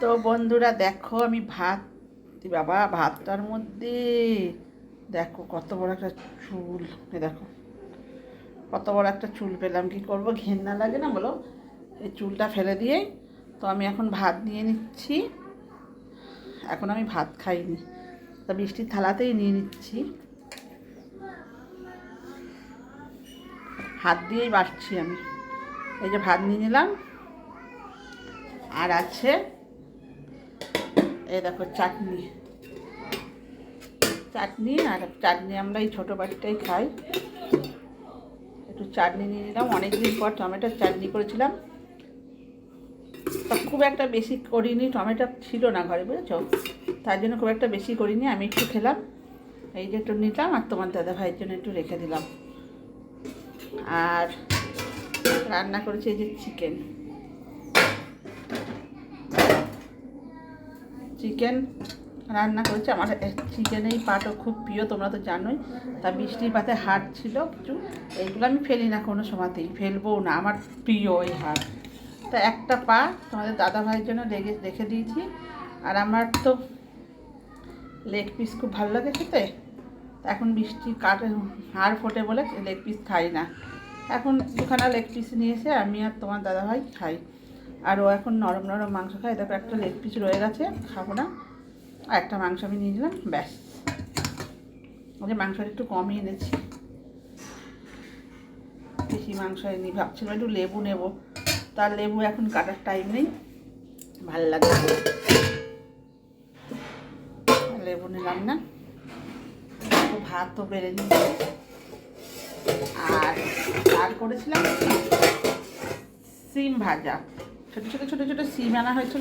তো বন্ধুরা দেখো আমি ভাত বাবা ভাতটার মধ্যে দেখো কত বড় একটা চুল। দেখো কত বড় একটা চুল পেলাম, কি করব, ঘেন্না লাগে না বলো? এই চুলটা ফেলে দিয়ে তো আমি এখন ভাত নিয়ে নিচ্ছি। এখন আমি ভাত খাইনি, তা বৃষ্টির থালাতেই নিয়ে নিচ্ছি, হাত দিয়েই বাড়ছি আমি। এই যে ভাত নিয়ে নিলাম, আর আছে এই দেখো চাটনি। আর চাটনি আমরা এই ছোটো বাটিটাই খাই। একটু চাটনি নিয়ে নিলাম, অনেকদিন পর টমেটোর চাটনি করেছিলাম, তা খুব একটা বেশি করিনি, টমেটো ছিল না ঘরে, বুঝেছো, তার জন্য খুব একটা বেশি করিনি, আমি একটু খেলাম। এই যে একটু নিলাম, আর তোমার দাদা ভাইয়ের জন্য একটু রেখে দিলাম। আর রান্না করেছি এই যে চিকেন রান্না করেছি। আমার চিকেন এই পাটও খুব প্রিয়, তোমরা তো জানোই। তা বৃষ্টির পাতে হাট ছিল কিছু, এইগুলো আমি ফেলি না, কোনো সময়তেই ফেলবও না, আমার প্রিয় এই হাট। তা একটা পা তোমাদের দাদা ভাইয়ের জন্য রেখে দিয়েছি। আর আমার তো লেগ পিস খুব ভালো লাগে খেতে, এখন বৃষ্টি হাড় ফোটে বলে লেগ পিস খাই না। এখন দুখানা লেগ পিস নিয়ে এসে আমি আর তোমার দাদা ভাই খাই। আর ও এখন নরম নরম মাংস খায়, দেখো একটা লেগ পিস রয়ে গেছে, খাবো না। আর একটা মাংস আমি নিয়ে নিলাম, ব্যাস। ওদের মাংসটা একটু কমই এনেছি, বেশি মাংস এনে ভাবছিলাম একটু লেবু নেব, তার লেবু এখন কাটার টাইম নেই, ভালো লাগে লেবু নিলাম না। ভাত তো বেড়ে নিয়েছি, আর করেছিলাম সিম ভাজা, ছোটো ছোটো সিম আনা হয়েছিল,